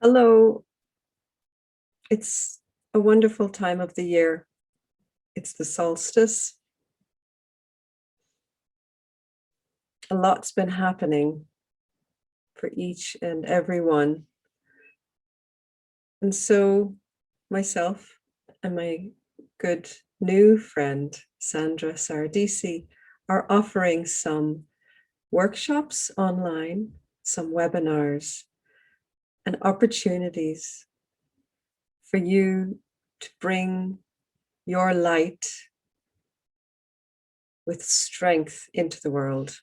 Hello, it's a wonderful time of the year. It's the solstice. A lot's been happening for each and every one. And so myself and my good new friend, Sandra Saradisi, are offering some workshops online, some webinars, and opportunities for you to bring your light with strength into the world.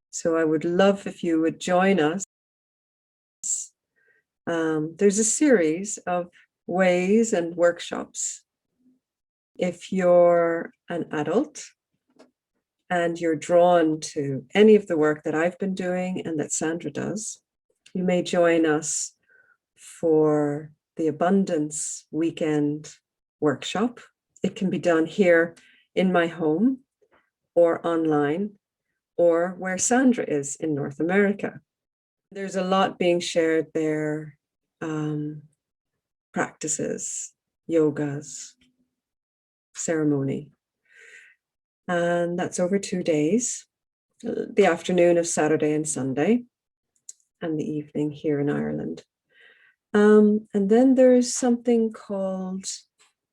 So I would love if you would join us. There's a series of ways and workshops. If you're an adult and you're drawn to any of the work that I've been doing and that Sandra does, you may join us for the Abundance Weekend workshop. It can be done here in my home or online, or where Sandra is in North America. There's a lot being shared there, practices, yogas, ceremony. And that's over 2 days, the afternoon of Saturday and Sunday, and the evening here in Ireland. And then there's something called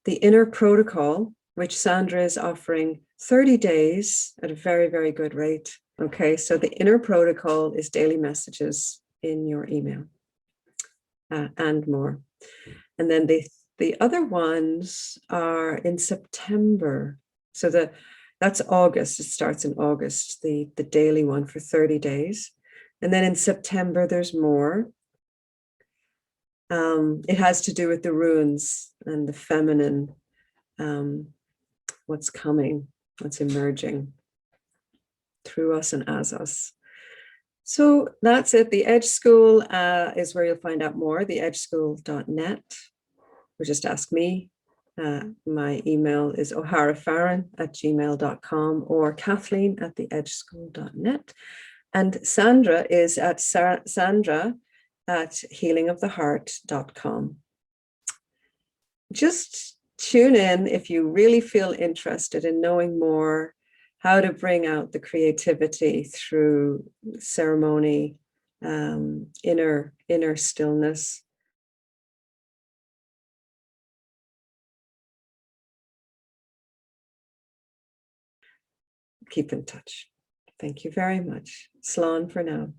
the Inner Protocol, which Sandra is offering 30 days at a very, very good rate. Okay, so the Inner Protocol is daily messages in your email and more. And then the other ones are in September. So that's August. It starts in August, the daily one for 30 days. And then in September, there's more. It has to do with the runes and the feminine, what's coming, what's emerging through us and as us. So that's it. The Edge School is where you'll find out more, theedgeschool.net, or just ask me. My email is oharafarron@gmail.com or Kathleen@theedgeschool.net. And Sandra is at sandra@healingoftheheart.com. Just tune in if you really feel interested in knowing more how to bring out the creativity through ceremony, inner stillness. Keep in touch. Thank you very much. Slán for now.